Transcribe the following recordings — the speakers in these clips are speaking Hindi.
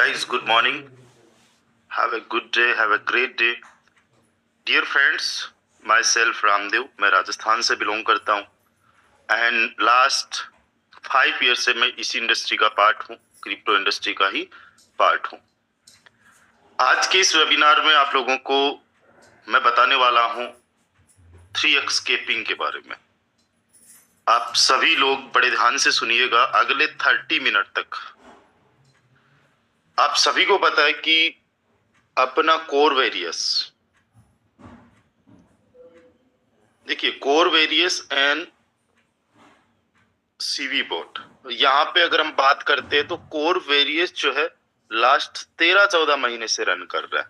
Guys, good morning. Have a good day. Have a great day. Dear friends, myself Ramdev, मैं राजस्थान से बिलोंग करता हूँ एंड लास्ट 5 ईयर से मैं इसी इंडस्ट्री का पार्ट हूँ, क्रिप्टो इंडस्ट्री का ही पार्ट हूँ। आज के इस वेबिनार में आप लोगों को मैं बताने वाला हूँ 3x केपिंग के बारे में। आप सभी लोग बड़े ध्यान से सुनिएगा अगले 30 मिनट तक। आप सभी को पता है कि अपना कोर वेरियस, देखिए core various and CV boat, यहाँ पे अगर हम बात करते हैं तो कोर वेरियस जो है लास्ट 13-14 महीने से रन कर रहा है।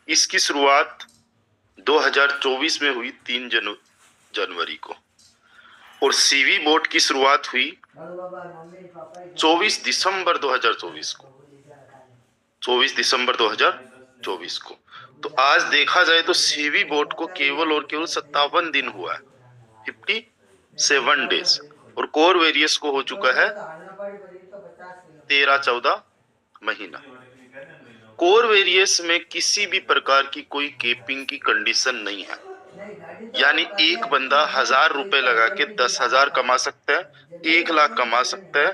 इसकी शुरुआत 2024 में हुई 3 जनवरी को और सीवी बोट की शुरुआत हुई 24 दिसंबर 2024 को। 24 दिसंबर 2024 को। तो आज देखा जाए तो सीवी बोट को केवल और केवल 57 दिन हुआ है, 57 डेज, और कोर वेरियस को हो चुका है 13-14 महीना। कोर वेरियस में किसी भी प्रकार की कोई केपिंग की कंडीशन नहीं है, यानी एक बंदा 1000 रुपए लगा के 10,000 कमा सकता है, 1 लाख कमा सकता है,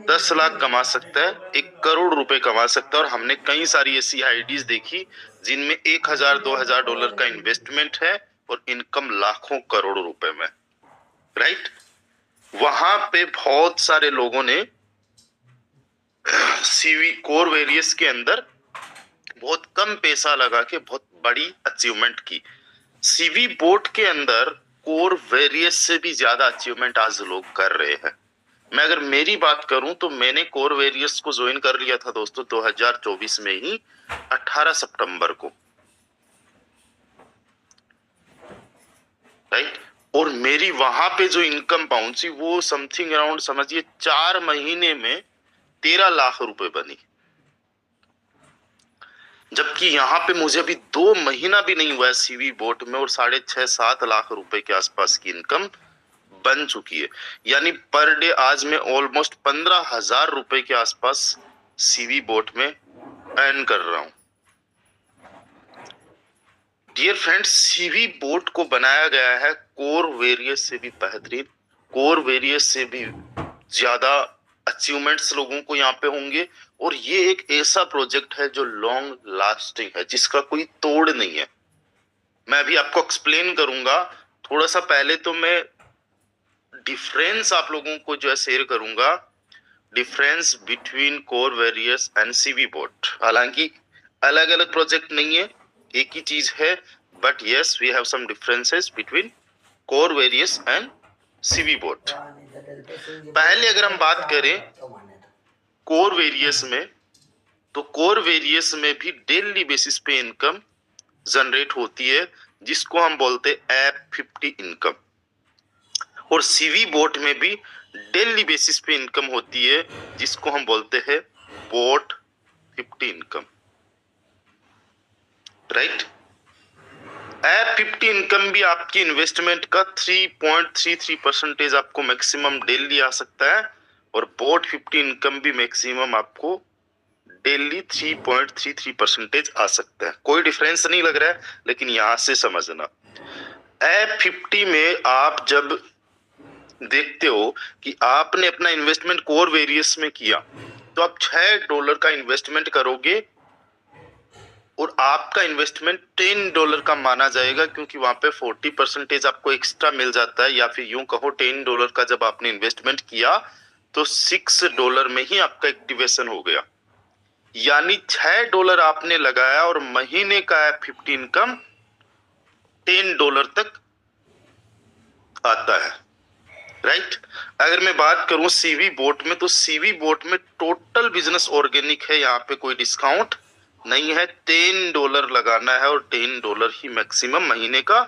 10 लाख कमा सकता है, 1 करोड़ रुपए कमा सकता है। और हमने कई सारी ऐसी आईडीज देखी जिनमें 1000-2000 डॉलर का इन्वेस्टमेंट है और इनकम लाखों करोड़ों रुपए में, राइट। वहां पे बहुत सारे लोगों ने सीवी कोर वेरियस के अंदर बहुत कम पैसा लगा के बहुत बड़ी अचीवमेंट की। सीवी बोट के अंदर कोर वेरियस से भी ज्यादा अचीवमेंट आज लोग कर रहे हैं। मैं अगर मेरी बात करूं तो मैंने कोर वेरियस को ज्वाइन कर लिया था दोस्तों 2024 में ही 18 सितंबर को, राइट। और मेरी वहां पे जो इनकम पहुंची वो समथिंग अराउंड समझिए 4 महीने में 13 लाख रुपए बनी, जबकि यहाँ पे मुझे अभी 2 महीना भी नहीं हुआ है सीवी बोट में और 6.5-7 लाख रुपए के आसपास की इनकम बन चुकी है। यानी पर डे आज मैं ऑलमोस्ट 15,000 रुपए के आसपास सीवी बोट में अर्न कर रहा हूं। डियर फ्रेंड्स, सीवी बोट को बनाया गया है कोर वेरियस से भी बेहतरीन, कोर वेरियस से भी ज्यादा अचीवमेंट्स लोगों को यहाँ पे होंगे। और ये एक ऐसा प्रोजेक्ट है जो लॉन्ग लास्टिंग है, जिसका कोई तोड़ नहीं है। मैं अभी आपको एक्सप्लेन करूंगा। थोड़ा सा पहले तो मैं डिफरेंस आप लोगों को जो है शेयर करूंगा, difference between core various and CV boat. हालांकि अलग अलग प्रोजेक्ट नहीं है, एक ही चीज है, but yes we have some differences between core various and CV boat. पहले अगर हम बात करें कोर वेरियस में, तो कोर वेरियस में भी डेली बेसिस पे इनकम जनरेट होती है, जिसको हम बोलते हैं F50 इनकम। और सीवी बोट में भी डेली बेसिस पे इनकम होती है, जिसको हम बोलते हैं boat 50 income, right. F50 income भी आपकी इन्वेस्टमेंट का 3.33% आपको मैक्सिमम डेली आ सकता है, और बोट 50 इनकम भी मैक्सिमम आपको डेली 3.33% आ सकता है। कोई डिफरेंस नहीं लग रहा है, लेकिन यहां से समझना F50 में आप जब देखते हो कि आपने अपना इन्वेस्टमेंट कोर वेरियस में किया, तो आप $6 का इन्वेस्टमेंट करोगे और आपका इन्वेस्टमेंट $10 का माना जाएगा, क्योंकि वहां पे 40% आपको एक्स्ट्रा मिल जाता है। या फिर यूं कहो $10 का जब आपने इन्वेस्टमेंट किया तो $6 में ही आपका एक्टिवेशन हो गया। यानी $6 आपने लगाया और महीने का F50 इनकम $10 तक आता है, राइट। अगर मैं बात करूं सीवी बोट में, तो सीवी बोट में टोटल बिजनेस ऑर्गेनिक है, यहाँ पे कोई डिस्काउंट नहीं है। $10 लगाना है और $10 ही मैक्सिमम महीने का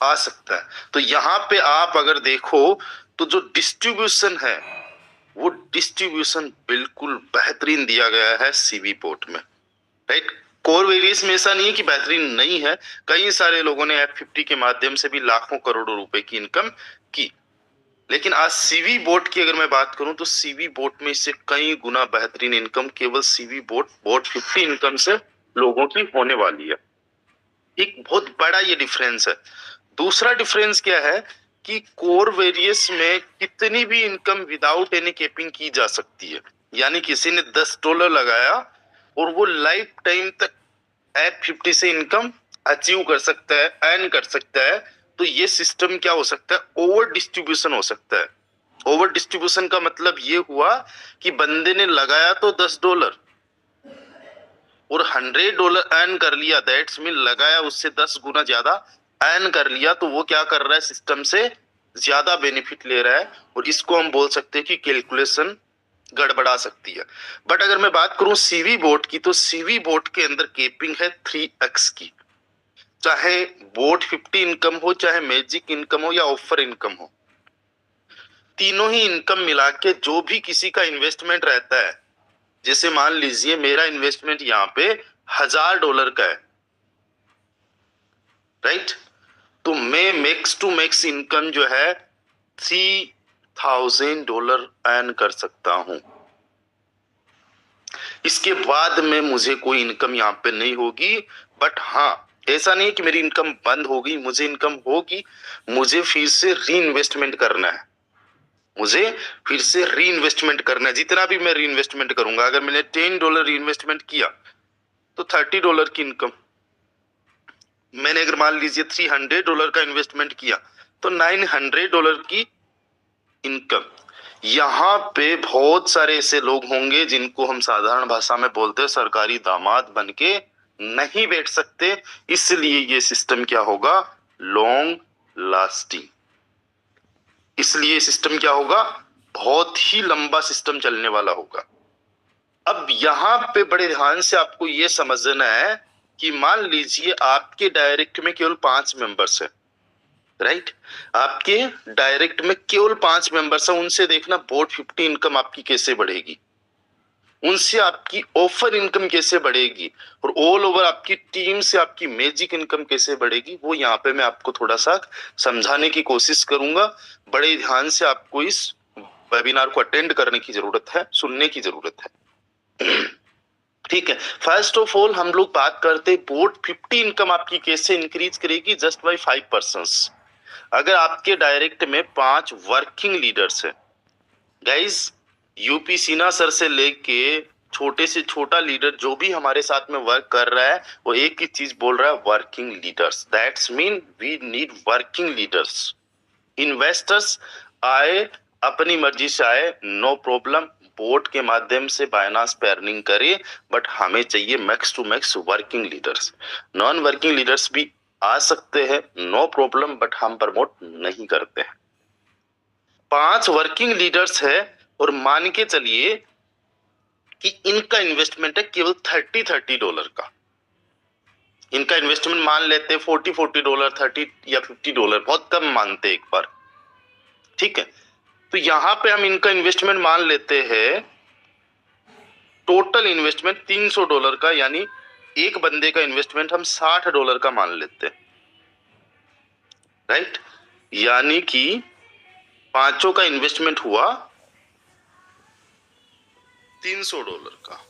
आ सकता है। तो यहाँ पे आप अगर देखो तो जो डिस्ट्रीब्यूशन है वो डिस्ट्रीब्यूशन बिल्कुल बेहतरीन दिया गया है सीवी बोट में, राइट। कोर वेरियस में ऐसा नहीं है कि बेहतरीन नहीं है, कई सारे लोगों ने F50 के माध्यम से भी लाखों करोड़ों रुपए की इनकम की। लेकिन आज सीवी बोट की अगर मैं बात करूं तो सीवी बोट में इससे कई गुना बेहतरीन इनकम केवल सीवी बोट बोट 50 इनकम से लोगों की होने वाली है। एक बहुत बड़ा ये डिफरेंस है। दूसरा डिफरेंस क्या है कि कोर वेरियस में कितनी भी इनकम विदाउट एनी कैपिंग की जा सकती है। यानी किसी ने $10 लगाया और वो लाइफ टाइम तक F50 से इनकम अचीव कर सकता है, अर्न कर सकता है। तो ये सिस्टम क्या हो सकता है, ओवर डिस्ट्रीब्यूशन हो सकता है। ओवर डिस्ट्रीब्यूशन का मतलब ये हुआ कि बंदे ने लगाया तो $10 और $100 अर्न कर लिया, दैट्स मीन लगाया उससे 10 गुना ज्यादा अर्न कर लिया, तो वो क्या कर रहा है, सिस्टम से ज्यादा बेनिफिट ले रहा है। और इसको हम बोल सकते हैं कि कैलकुलेशन गड़बड़ा सकती है। बट अगर मैं बात करूं सीवी बोट की, तो सीवी बोट के अंदर केपिंग है 3x की। चाहे बोट 50 इनकम हो, चाहे मैजिक इनकम हो या ऑफर इनकम हो, तीनों ही इनकम मिला के जो भी किसी का इन्वेस्टमेंट रहता है, जैसे मान लीजिए मेरा इन्वेस्टमेंट यहाँ पे $1000 का है, राइट, तो मैं मैक्स टू मैक्स इनकम जो है $3000 अर्न कर सकता हूं। इसके बाद में मुझे कोई इनकम यहाँ पे नहीं होगी। बट हाँ, ऐसा नहीं कि मेरी इनकम बंद हो गई, मुझे इनकम होगी, मुझे फिर से री इन्वेस्टमेंट करना है। मुझे फिर से री इन्वेस्टमेंट करना है। जितना भी मैं री इन्वेस्टमेंट करूंगा, अगर मैंने $10 री इन्वेस्टमेंट किया तो $30 की इनकम। मैंने अगर मान लीजिए $300 का इन्वेस्टमेंट किया तो $900 की इनकम। यहाँ पे बहुत सारे ऐसे लोग होंगे जिनको हम साधारण भाषा में बोलते हैं सरकारी दामाद बन के नहीं बैठ सकते। इसलिए ये सिस्टम क्या होगा, लॉन्ग लास्टिंग। इसलिए सिस्टम क्या होगा, बहुत ही लंबा सिस्टम चलने वाला होगा। अब यहाँ पे बड़े ध्यान से आपको ये समझना है कि मान लीजिए आपके डायरेक्ट में केवल 5 मेंबर्स है, राइट, आपके डायरेक्ट में केवल 5 मेंबर्स है। उनसे देखना बोट 50 इनकम आपकी कैसे बढ़ेगी, उनसे आपकी ऑफर इनकम कैसे बढ़ेगी, और ऑल ओवर आपकी टीम से आपकी मैजिक इनकम कैसे बढ़ेगी, वो यहाँ पे मैं आपको थोड़ा सा समझाने की कोशिश करूंगा। बड़े ध्यान से आपको इस वेबिनार को अटेंड करने की जरूरत है, सुनने की जरूरत है। ठीक है, फर्स्ट ऑफ ऑल हम लोग बात करते हैं बोट 50 इनकम आपकी कैसे इंक्रीज करेगी, जस्ट बाय 5%। अगर आपके डायरेक्ट में 5 वर्किंग लीडर्स है, गाइस, यूपी सिन्हा सर से लेके छोटे से छोटा लीडर जो भी हमारे साथ में वर्क कर रहा है, वो एक ही चीज बोल रहा है, working leaders. That's mean we need working leaders. Investors आए, अपनी मर्जी से आए, नो प्रॉब्लम, बोट के माध्यम से बाइनांस पे अर्निंग करे, बट हमें चाहिए max to max working leaders. Non working leaders भी आ सकते हैं, नो प्रॉब्लम, बट हम प्रमोट नहीं करते हैं। 5 वर्किंग लीडर्स है और मान के चलिए कि इनका इन्वेस्टमेंट है केवल $30 का। इनका इन्वेस्टमेंट मान लेते हैं $40 30 या $50, बहुत कम मानते एक बार, ठीक है। तो यहां पे हम इनका इन्वेस्टमेंट मान लेते हैं, टोटल इन्वेस्टमेंट $300 का, यानी एक बंदे का इन्वेस्टमेंट हम $60 का मान लेते हैं, राइट। यानी कि पांचों का इन्वेस्टमेंट हुआ $300 का।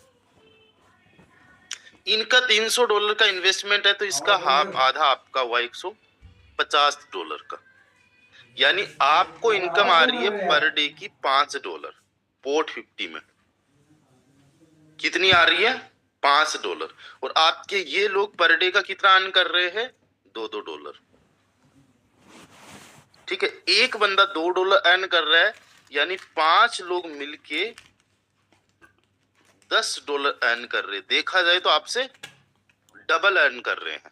इनका $300 का इन्वेस्टमेंट है, तो इसका हाफ, आधा आपका हुआ $150 का। यानी आपको इनकम आ रही है पर डे की $5। बोट 50 में कितनी आ रही है, $5। और आपके ये लोग पर डे का कितना अर्न कर रहे हैं, $2। ठीक है, एक बंदा $2 अर्न कर रहा है, यानी 5 लोग मिलके $10 अर्न कर रहे। देखा जाए तो आपसे डबल अर्न कर रहे हैं,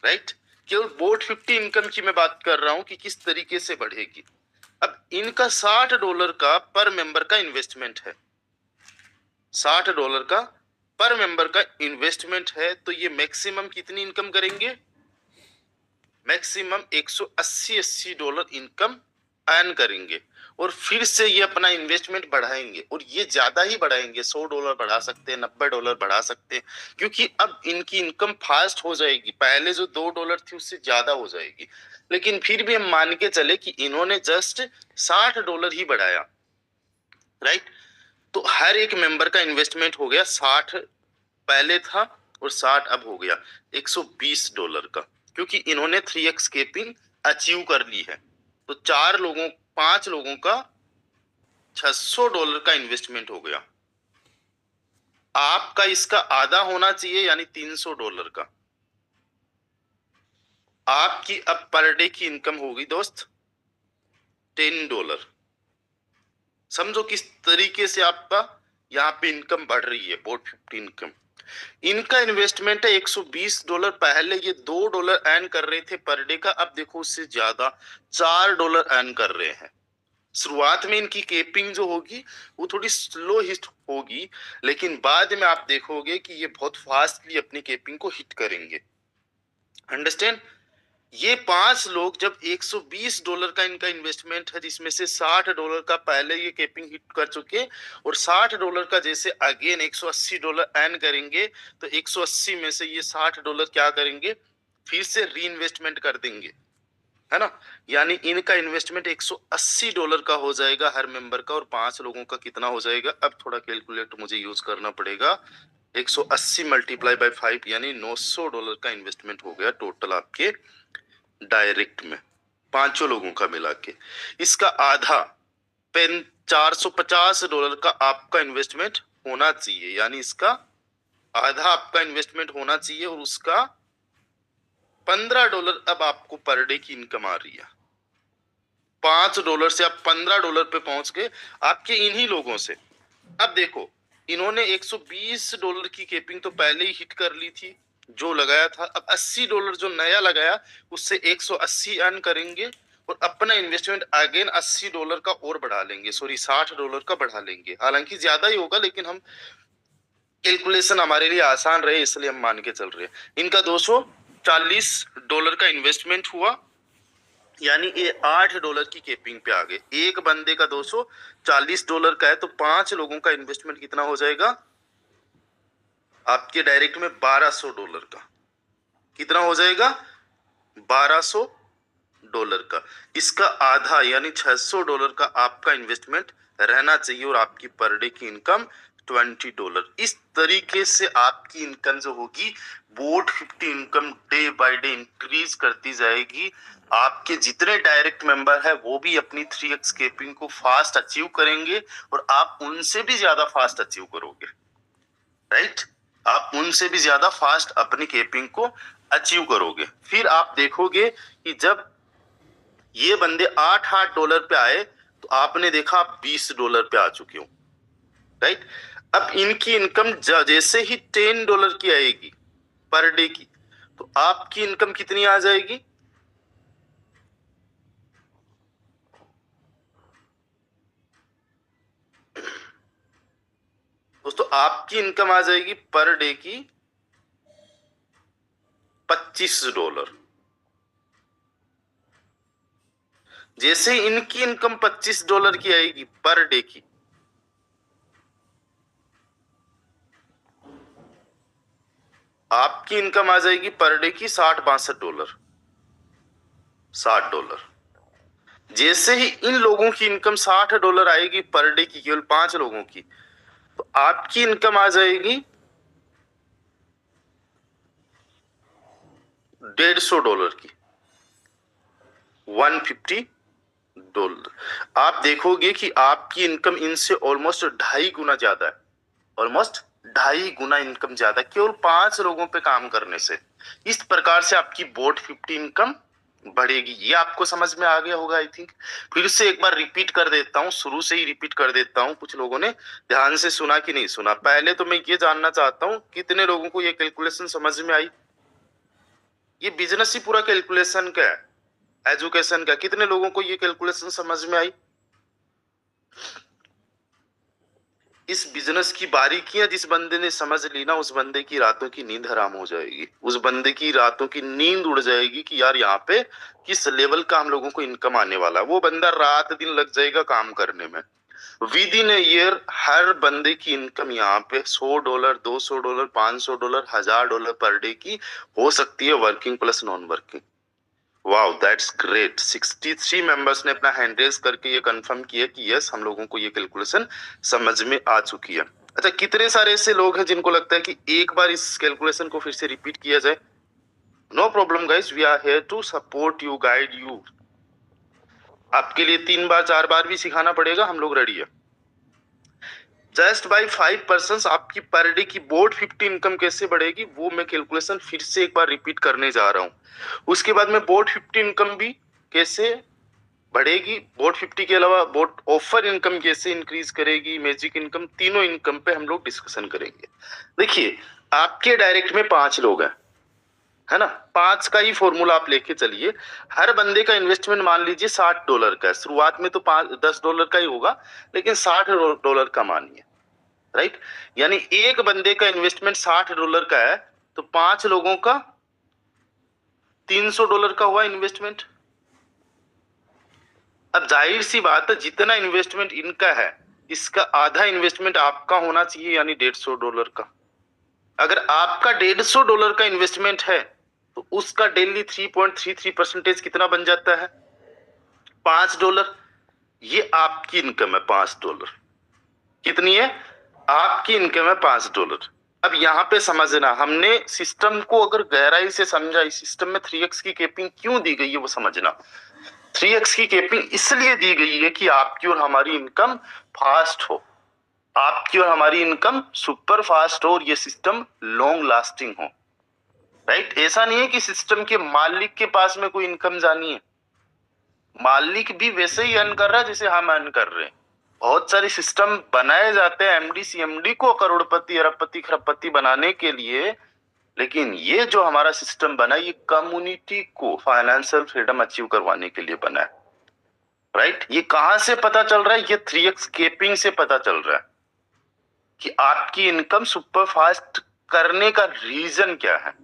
राइट। केवल बोट 50 इनकम की मैं बात कर रहा हूं कि किस तरीके से बढ़ेगी। अब इनका $60 का पर मेंबर का इन्वेस्टमेंट है, $60 का पर मेंबर का इन्वेस्टमेंट है, तो ये मैक्सिमम कितनी इनकम करेंगे, मैक्सिमम $180 इनकम अर्न करेंगे। और फिर से ये अपना इन्वेस्टमेंट बढ़ाएंगे, और ये ज्यादा ही बढ़ाएंगे, $100 बढ़ा सकते हैं, $90 बढ़ा सकते हैं, क्योंकि अब इनकी इनकम फास्ट हो जाएगी। पहले जो $2 थी उससे ज्यादा हो जाएगी। लेकिन फिर भी हम मान के चले कि इन्होंने जस्ट $60 ही बढ़ाया, राइट। तो हर एक मेंबर का इन्वेस्टमेंट हो गया 60 पहले था और 60 अब हो गया $120 का, क्योंकि इन्होंने 3x केपिंग अचीव कर ली है। तो 5 लोगों का $600 का इन्वेस्टमेंट हो गया। आपका इसका आधा होना चाहिए, यानी $300 का। आपकी अब पर डे की इनकम होगी दोस्त $10। समझो किस तरीके से आपका यहाँ पे इनकम बढ़ रही है, बोट 50 इनकम। इनका इन्वेस्टमेंट है $120। पहले ये $2 अर्न कर रहे थे पर डे का, अब देखो उससे ज्यादा $4 अर्न कर रहे हैं। शुरुआत में इनकी केपिंग जो होगी वो थोड़ी स्लो हिट होगी, लेकिन बाद में आप देखोगे कि ये बहुत फास्टली अपनी केपिंग को हिट करेंगे। अंडरस्टैंड? ये 5 लोग जब $120 का इनका इन्वेस्टमेंट है, जिसमें से $60 का पहले ये केपिंग हिट कर चुके, और $60 का जैसे अगेन $180 अर्न करेंगे, तो 180 में से ये $60 क्या करेंगे, फिर से री इन्वेस्टमेंट कर देंगे, है ना। यानी इनका इन्वेस्टमेंट $180 का हो जाएगा हर मेंबर का, और 5 लोगों का कितना हो जाएगा, अब थोड़ा कैलकुलेटर मुझे यूज करना पड़ेगा। 180 मल्टीप्लाई बाय 5 यानी $900 का इन्वेस्टमेंट हो गया टोटल आपके डायरेक्ट में, 5 लोगों का मिला के। इसका आधा $450 का आपका इन्वेस्टमेंट होना चाहिए, यानी इसका आधा आपका इन्वेस्टमेंट होना चाहिए, और उसका $15 अब आपको पर डे की इनकम आ रही है। $5 से आप $15 पे पहुंच गए आपके इन्हीं लोगों से। अब देखो, इन्होंने $120 की केपिंग तो पहले ही हिट कर ली थी जो लगाया था। अब $80 जो नया लगाया उससे 180 अर्न करेंगे, और अपना इन्वेस्टमेंट अगेन $80 का और बढ़ा लेंगे, सॉरी $60 का बढ़ा लेंगे। हालांकि ज्यादा ही होगा, लेकिन हम कैलकुलेशन हमारे लिए आसान रहे इसलिए हम मान के चल रहे हैं। इनका $240 का इन्वेस्टमेंट हुआ, यानी ये $8 की केपिंग पे आ गए। एक बंदे का $240 का है, तो 5 लोगों का इन्वेस्टमेंट कितना हो जाएगा आपके डायरेक्ट में, $1200 का। कितना हो जाएगा, $1200 का। इसका आधा यानी $600 का आपका इन्वेस्टमेंट रहना चाहिए, और आपकी पर डे की इनकम $20। इस तरीके से आपकी इनकम जो होगी boat 50 income day by day increase करती जाएगी। आपके जितने डायरेक्ट मेंबर है वो भी अपनी 3x केपिंग को फास्ट अचीव करेंगे, और आप उनसे भी ज्यादा फास्ट अचीव करोगे, राइट। आप उनसे भी ज्यादा फास्ट अपनी केपिंग को अचीव करोगे। फिर आप देखोगे कि जब ये बंदे $8 पे आए, तो आपने देखा आप $20 पे आ चुके हो, राइट। अब इनकी इनकम जैसे ही $10 की आएगी पर डे की, तो आपकी इनकम कितनी आ जाएगी, दोस्तों आपकी इनकम आ जाएगी पर डे की $25। जैसे इनकी इनकम $25 की आएगी पर डे की, आपकी इनकम आ जाएगी पर डे की $60-62। $60। जैसे ही इन लोगों की इनकम $60 आएगी पर डे की, केवल 5 लोगों की, तो आपकी इनकम आ जाएगी $150 की, $150। आप देखोगे कि आपकी इनकम इनसे ऑलमोस्ट 2.5 गुना ज्यादा है, ऑलमोस्ट 2.5 गुना इनकम ज्यादा, केवल 5 लोगों पे काम करने से। इस प्रकार से आपकी बोट 50 इनकम बढ़ेगी। ये आपको समझ में आ गया होगा आई थिंक। फिर से एक बार रिपीट कर देता हूँ, शुरू से ही रिपीट कर देता हूँ, कुछ लोगों ने ध्यान से सुना कि नहीं सुना। पहले तो मैं ये जानना चाहता हूँ कितने लोगों को ये कैलकुलेशन समझ में आई। ये बिजनेस ही पूरा कैलकुलेशन का है, एजुकेशन का। कितने लोगों को ये कैलकुलेशन समझ में आई। इस बिजनेस की बारीकियां जिस बंदे ने समझ ली ना, उस बंदे की रातों की नींद हराम हो जाएगी। उस बंदे की रातों की नींद उड़ जाएगी कि यार यहाँ पे किस लेवल का हम लोगों को इनकम आने वाला है। वो बंदा रात दिन लग जाएगा काम करने में। विद इन ए ईयर हर बंदे की इनकम यहाँ पे $100, $200, $500, $1000 पर डे की हो सकती है, working plus non working. Wow, that's great. 63 members ने अपना हैंड रेज करके ये कंफर्म किया कि यस, हम लोगों को ये कैलकुलेशन समझ में आ चुकी है। अच्छा, कितने सारे ऐसे लोग हैं जिनको लगता है कि एक बार इस कैलकुलेशन को फिर से रिपीट किया जाए? No problem guys, we are here to support you, guide you. आपके लिए 3 बार 4 बार भी सिखाना पड़ेगा, हम लोग रेडी है। जस्ट बाई 5% आपकी पर डे की बोर्ड 50 इनकम कैसे बढ़ेगी, वो मैं कैलकुलेशन फिर से एक बार रिपीट करने जा रहा हूं। उसके बाद में बोर्ड 50 इनकम भी कैसे बढ़ेगी, बोर्ड 50 के अलावा बोर्ड ऑफर इनकम कैसे इंक्रीज करेगी, मैजिक इनकम, तीनों इनकम पे हम लोग डिस्कशन करेंगे। देखिए, आपके डायरेक्ट में 5 लोग हैं, है ना। 5 का ही फॉर्मूला आप लेके चलिए। हर बंदे का इन्वेस्टमेंट मान लीजिए $60 का है। शुरुआत में तो $10 का ही होगा, लेकिन $60 का मानिए, राइट। यानी एक बंदे का इन्वेस्टमेंट $60 का है, तो 5 लोगों का $300 का हुआ इन्वेस्टमेंट। अब जाहिर सी बात है, जितना इन्वेस्टमेंट इनका है, इसका आधा इन्वेस्टमेंट आपका होना चाहिए, यानी $150 का। अगर आपका $150 का इन्वेस्टमेंट है, तो उसका डेली 3.33% कितना बन जाता है? $5। ये आपकी इनकम है, $5। कितनी है? आपकी इनकम है $5। अब यहाँ पे समझना, हमने सिस्टम को अगर गहराई से समझा, इस सिस्टम में 3x की कैपिंग क्यों दी गई है वो समझना। 3x की कैपिंग इसलिए दी गई है कि आपकी और हमारी इनकम फास्ट हो, आपकी और हमारी इनकम सुपर फास्ट हो, और ये सिस्टम लॉन्ग लास्टिंग हो, राइट। ऐसा नहीं है कि सिस्टम के मालिक के पास में कोई इनकम जानी है। मालिक भी वैसे ही अर्न कर रहा है जैसे हम अर्न कर रहे हैं। बहुत सारे सिस्टम बनाए जाते हैं एमडी सीएमडी को करोड़पति अरबपति खरबपति बनाने के लिए, लेकिन ये जो हमारा सिस्टम बना, ये कम्युनिटी को फाइनेंशियल फ्रीडम अचीव करवाने के लिए बना है, राइट। ये कहां से पता चल रहा है? ये 3x केपिंग से पता चल रहा है कि आपकी इनकम सुपर फास्ट करने का रीजन क्या है।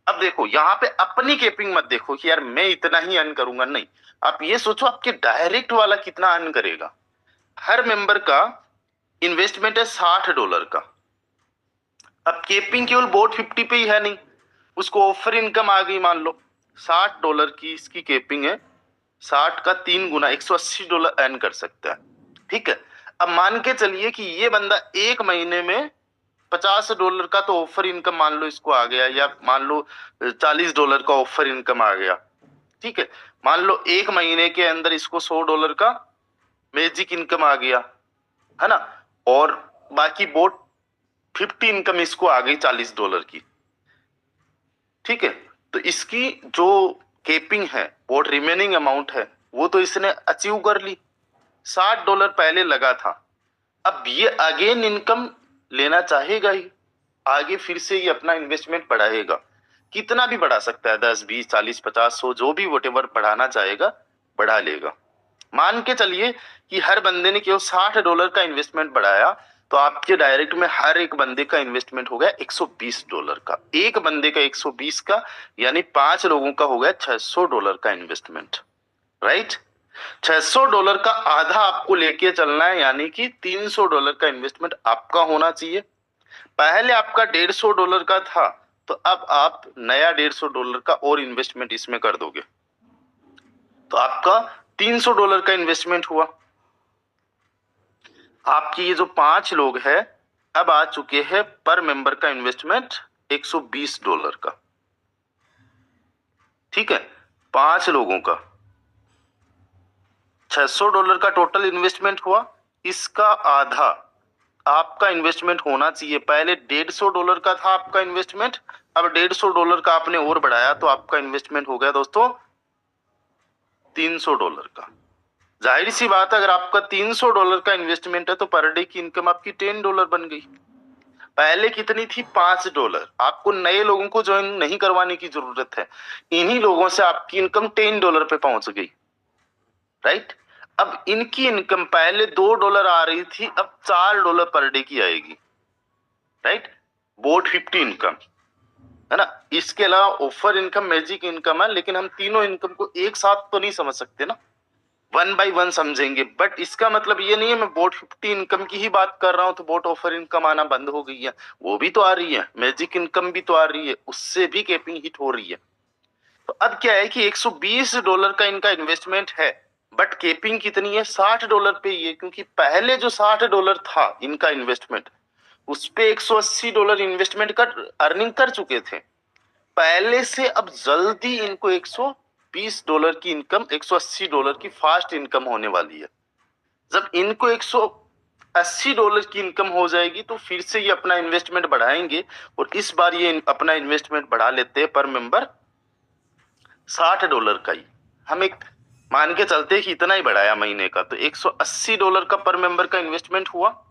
अब देखो, यहाँ पे अपनी केपिंग मत देखो कि यार मैं इतना ही अर्न करूंगा, नहीं। आप ये सोचो आपके डायरेक्ट वाला कितना अर्न करेगा। हर मेंबर का इन्वेस्टमेंट है $60 का। अब केपिंग केवल बोर्ड 50 पे ही है नहीं, उसको ऑफर इनकम आ गई, मान लो $60 की इसकी केपिंग है। 60 का 3 गुना $180 अर्न कर सकता है, ठीक है। अब मान के चलिए कि ये बंदा एक महीने में $50 का तो ऑफर इनकम मान लो इसको आ गया, या मान लो $40 का ऑफर इनकम आ गया, ठीक है। मान लो एक महीने के अंदर इसको $100 का मैजिक इनकम आ गया, है ना। और बाकी बोर्ड 50 इनकम इसको आ गई $40 की, ठीक है। तो इसकी जो केपिंग है, बोर्ड रिमेनिंग अमाउंट है, वो तो इसने अचीव कर ली। $60 पहले लगा था, अब ये अगेन इनकम लेना चाहेगा ही, आगे फिर से ये अपना इन्वेस्टमेंट बढ़ाएगा। कितना भी बढ़ा सकता है, 10 20 40 50 100, जो भी वोटेवर बढ़ाना चाहेगा बढ़ा लेगा। मान के चलिए कि हर बंदे ने केवल $60 का इन्वेस्टमेंट बढ़ाया, तो आपके डायरेक्ट में हर एक बंदे का इन्वेस्टमेंट हो गया $120 का। एक बंदे का 120 का, यानी 5 लोगों का हो गया $600 का इन्वेस्टमेंट, राइट। $600 का आधा आपको लेके चलना है, यानी कि $300 का इन्वेस्टमेंट आपका होना चाहिए। पहले आपका $150 का था, तो अब आप नया $150 का और इन्वेस्टमेंट इसमें कर दोगे, तो आपका $300 का इन्वेस्टमेंट हुआ। आपकी ये जो 5 लोग हैं, अब आ चुके हैं पर मेंबर का इन्वेस्टमेंट $120 का, ठीक है। 5 लोगों का $600 का टोटल इन्वेस्टमेंट हुआ, इसका आधा आपका इन्वेस्टमेंट होना चाहिए। पहले $150 का था आपका इन्वेस्टमेंट, अब $150 का आपने और बढ़ाया, तो आपका इन्वेस्टमेंट हो गया दोस्तों $300 का। जाहिर सी बात है, अगर आपका $300 का इन्वेस्टमेंट है, तो पर डे की इनकम आपकी $10 बन गई। पहले कितनी थी? $5। आपको नए लोगों को ज्वाइन नहीं करवाने की जरूरत है, इन्हीं लोगों से आपकी इनकम $10 पे पहुंच गई, राइट। अब इनकी इनकम पहले $2 आ रही थी, अब $4 पर डे की आएगी, राइट। बोर्ड 50 इनकम, है ना। इसके अलावा ऑफर इनकम, मैजिक इनकम है, लेकिन हम तीनों इनकम को एक साथ तो नहीं समझ सकते ना, 1 by 1 समझेंगे। बट इसका मतलब ये नहीं है मैं बोट 50 इनकम की ही बात कर रहा हूं तो बोट ऑफर इनकम आना बंद हो गई है, वो भी तो आ रही है। मैजिक इनकम भी तो आ रही है, उससे भी कैपिंग हिट हो रही है। तो अब क्या है कि $120 का इनका इन्वेस्टमेंट है, बट केपिंग कितनी है? $60 पे ही है, क्योंकि पहले जो $60 था इनका इन्वेस्टमेंट, उस पे $180 इन्वेस्टमेंट कर अर्निंग कर चुके थे पहले से। अब जल्दी इनको $120 की इनकम, $180 की फास्ट इनकम होने वाली है। जब इनको $180 की इनकम हो जाएगी तो फिर से ये अपना इन्वेस्टमेंट बढ़ाएंगे, और इस बार ये अपना इन्वेस्टमेंट बढ़ा लेते हैं पर मेंबर $60 का ही। हम एक मान के चलते हैं कि इतना ही बढ़ाया महीने का, तो $180 का पर मेंबर का इन्वेस्टमेंट हुआ,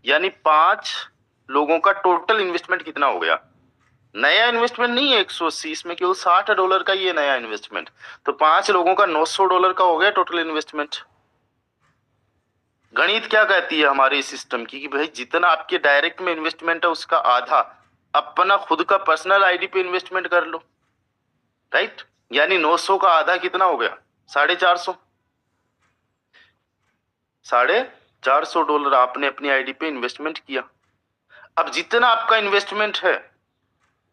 यानी 5 लोगों का टोटल इन्वेस्टमेंट कितना हो गया? नया इन्वेस्टमेंट नहीं है 180, इसमें केवल $60 का ही है नया इन्वेस्टमेंट। तो 5 लोगों का $900 का हो गया टोटल इन्वेस्टमेंट। गणित क्या कहती है हमारे इस सिस्टम की कि भाई जितना आपके डायरेक्ट में इन्वेस्टमेंट है उसका आधा अपना खुद का पर्सनल आईडी पे इन्वेस्टमेंट कर लो, राइट? यानी 900 का आधा कितना हो गया? 450। $450 आपने अपनी आईडी पे इन्वेस्टमेंट किया। अब जितना आपका इन्वेस्टमेंट है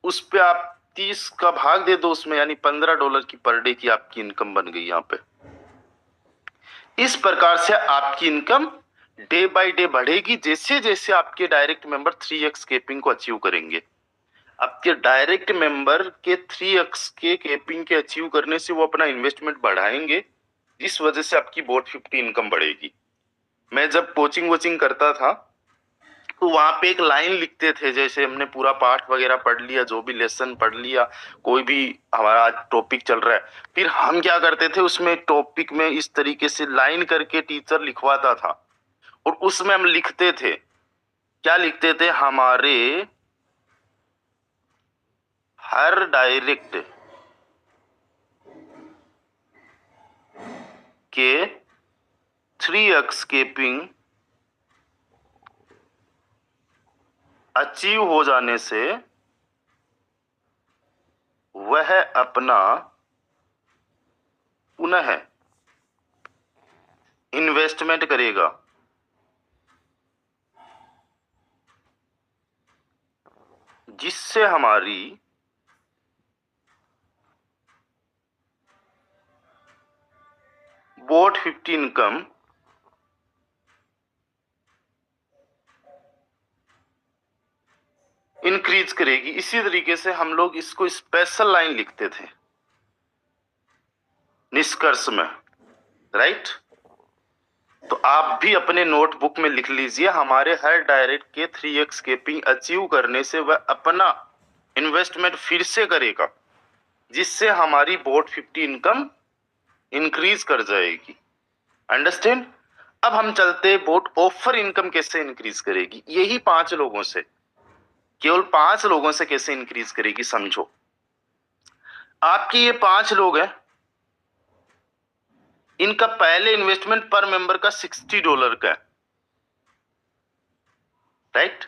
उस पे आप 30 का भाग दे दो उसमें, यानी $15 की पर डे की आपकी इनकम बन गई यहाँ पे। इस प्रकार से आपकी इनकम डे बाय डे बढ़ेगी जैसे जैसे आपके डायरेक्ट मेंबर 3x केपिंग को अचीव करेंगे। आपके डायरेक्ट मेंबर के 3x के केपिंग के अचीव करने से वो अपना इन्वेस्टमेंट बढ़ाएंगे, जिस वजह से आपकी बोट 50 इनकम बढ़ेगी। मैं जब कोचिंग वोचिंग करता था तो वहां पे एक लाइन लिखते थे, जैसे हमने पूरा पाठ वगैरह पढ़ लिया, जो भी लेसन पढ़ लिया, कोई भी हमारा आज टॉपिक चल रहा है, फिर हम क्या करते थे उसमें टॉपिक में इस तरीके से लाइन करके टीचर लिखवाता था, और उसमें हम लिखते थे, क्या लिखते थे? हमारे हर डायरेक्ट के 3x केपिंग अचीव हो जाने से वह अपना पुनः इन्वेस्टमेंट करेगा, जिससे हमारी बोट 50 इनकम इंक्रीज करेगी। इसी तरीके से हम लोग इसको स्पेशल लाइन लिखते थे निष्कर्ष में, राइट? तो आप भी अपने नोटबुक में लिख लीजिए, हमारे हर डायरेक्ट के 3x केपिंग अचीव करने से वह अपना इन्वेस्टमेंट फिर से करेगा, जिससे हमारी बोट 50 इनकम इंक्रीज कर जाएगी। अंडरस्टैंड? अब हम चलते बोट ऑफर इनकम कैसे इंक्रीज करेगी, यही 5 लोगों से, केवल 5 लोगों से कैसे इंक्रीज करेगी समझो। आपके ये 5 लोग हैं, इनका पहले इन्वेस्टमेंट पर मेंबर का $60 का है, राइट?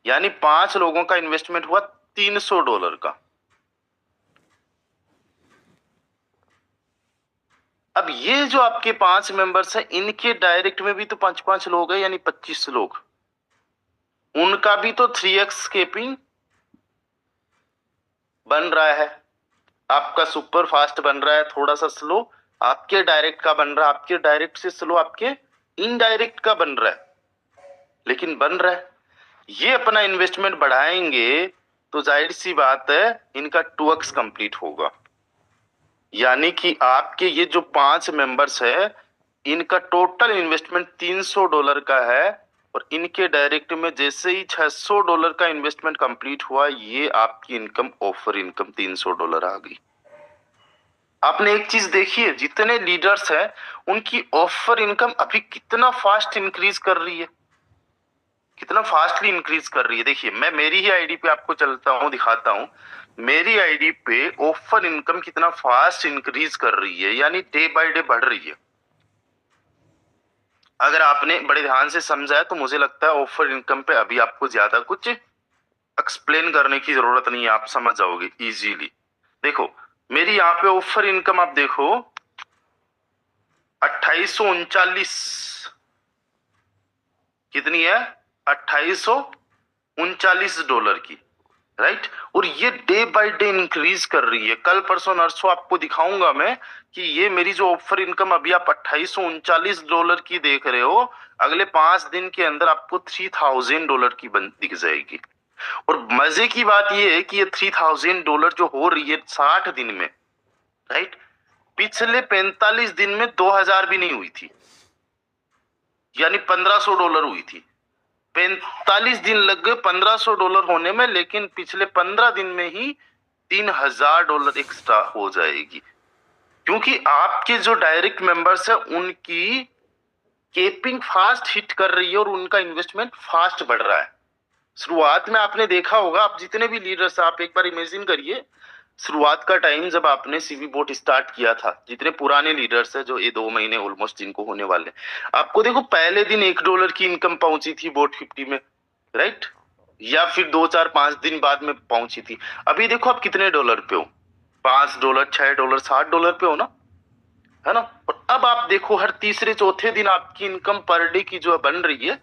यानी 5 लोगों का इन्वेस्टमेंट हुआ $300 का। अब ये जो आपके 5 मेंबर्स हैं, इनके डायरेक्ट में भी तो 5-5 लोग हैं, यानी 25 लोग, उनका भी तो 3x केपिंग बन रहा है। आपका सुपर फास्ट बन रहा है, थोड़ा सा स्लो आपके डायरेक्ट का बन रहा है, आपके डायरेक्ट से स्लो आपके इनडायरेक्ट का बन रहा है, लेकिन बन रहा है। ये अपना इन्वेस्टमेंट बढ़ाएंगे तो जाहिर सी बात है इनका 2x कंप्लीट होगा, यानी कि आपके ये जो 5 मेंबर्स है इनका टोटल इन्वेस्टमेंट $300 का है, और इनके डायरेक्ट में जैसे ही $600 का इन्वेस्टमेंट कंप्लीट हुआ, ये आपकी इनकम ऑफर इनकम $300 आ गई। आपने एक चीज देखी है, जितने लीडर्स हैं उनकी ऑफर इनकम अभी कितना फास्ट इंक्रीज कर रही है, कितना फास्टली इंक्रीज कर रही है। देखिए मैं मेरी ही आईडी पे आपको चलता हूं, दिखाता हूं, मेरी आईडी पे ऑफर इनकम कितना फास्ट इंक्रीज कर रही है, यानी डे बाय डे बढ़ रही है। अगर आपने बड़े ध्यान से समझा है तो मुझे लगता है ऑफर इनकम पे अभी आपको ज्यादा कुछ एक्सप्लेन करने की जरूरत नहीं है, आप समझ जाओगे इजीली। देखो मेरी यहाँ पे ऑफर इनकम आप देखो 2839 कितनी है? $2839 की। राइट। और ये डे बाय डे इंक्रीज कर रही है। कल परसों नरसों आपको दिखाऊंगा मैं कि ये मेरी जो ऑफर इनकम अभी आप $2839 की देख रहे हो, अगले 5 दिन के अंदर आपको $3000 की बन दिख जाएगी। और मजे की बात ये है कि ये $3000 जो हो रही है 60 दिन में, राइट, पिछले 45 दिन में 2000 भी नहीं हुई थी, यानी $1500 हुई थी। 45 दिन लग गए $1500 होने में, लेकिन पिछले 15 दिन में ही $3000 एक्स्ट्रा हो जाएगी, क्योंकि आपके जो डायरेक्ट मेंबर्स है उनकी केपिंग फास्ट हिट कर रही है और उनका इन्वेस्टमेंट फास्ट बढ़ रहा है। शुरुआत में आपने देखा होगा, आप जितने भी लीडर्स, आप एक बार इमेजिन करिए शुरुआत का टाइम जब आपने सीवी बोट स्टार्ट किया था, जितने पुराने लीडर्स है जो ये 2 महीने ऑलमोस्ट जिनको होने वाले, आपको देखो पहले दिन $1 की इनकम पहुंची थी बोट 50 में, राइट, या फिर 2 4 5 दिन बाद में पहुंची थी। अभी देखो आप कितने डॉलर पे हो, $5 $6 $60 पे हो ना, है ना। और अब आप देखो हर तीसरे चौथे दिन आपकी इनकम पर डे की जो बन रही है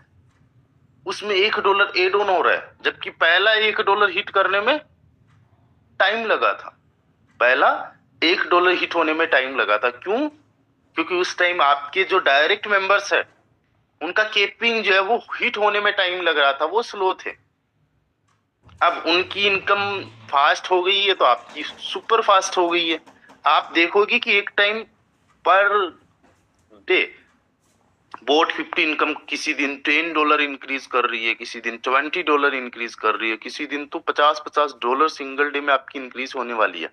उसमें $1 एड ऑन हो रहा है, जबकि पहला $1 हिट करने में टाइम लगा था। पहला $1 हिट होने में टाइम लगा था। क्यों? क्योंकि उस टाइम आपके जो डायरेक्ट मेंबर्स है उनका केपिंग जो है वो हिट होने में टाइम लग रहा था, वो स्लो थे। अब उनकी इनकम फास्ट हो गई है तो आपकी सुपर फास्ट हो गई है। आप देखोगे कि एक time per day boat 50 income किसी दिन $10 इंक्रीज कर रही है, किसी दिन $20 इंक्रीज कर रही है, किसी दिन तो $50 सिंगल डे में आपकी इंक्रीज होने वाली है,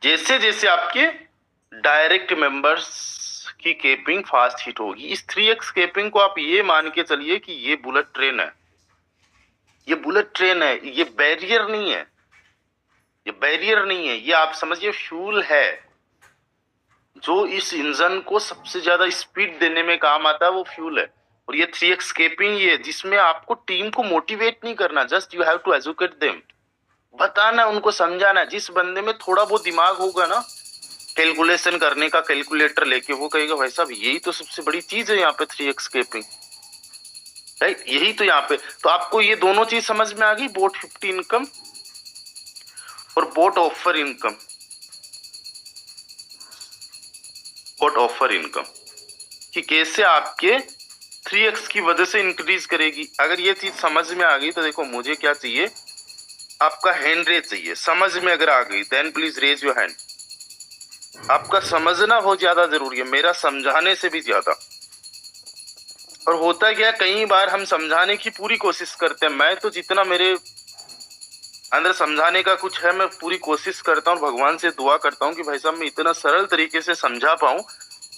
जैसे जैसे आपके डायरेक्ट मेंबर्स की केपिंग फास्ट हिट होगी। इस 3x केपिंग को आप ये मान के चलिए कि ये बुलेट ट्रेन है, ये बुलेट ट्रेन है, ये बैरियर नहीं है, ये बैरियर नहीं है, ये आप समझिए फ्यूल है, जो इस इंजन को सबसे ज्यादा स्पीड देने में काम आता है, वो फ्यूल है। और ये 3x केपिंग ये जिसमें आपको टीम को मोटिवेट नहीं करना, just you have to educate them, बताना, उनको समझाना। जिस बंदे में थोड़ा बहुत दिमाग होगा ना कैलकुलेशन करने का, कैलकुलेटर लेके, वो कहेगा भाई साहब यही तो सबसे बड़ी चीज है यहाँ पे 3x केपिंग, राइट, यही तो यहाँ पे। तो आपको ये दोनों चीज समझ में आ गई, बोट 50 इनकम और boat offer income, boat offer income कि कैसे आपके 3x की वजह से इंक्रीज करेगी। अगर ये चीज समझ में आ गई तो देखो मुझे क्या चाहिए, आपका हैंड रेज चाहिए। समझ में अगर आ गई then please raise your hand. आपका समझना बहुत ज्यादा जरूरी है, मेरा समझाने से भी ज्यादा। और होता क्या, कई बार हम समझाने की पूरी कोशिश करते हैं, मैं तो जितना मेरे अंदर समझाने का कुछ है मैं पूरी कोशिश करता हूँ, भगवान से दुआ करता हूँ कि भाई साहब मैं इतना सरल तरीके से समझा पाऊं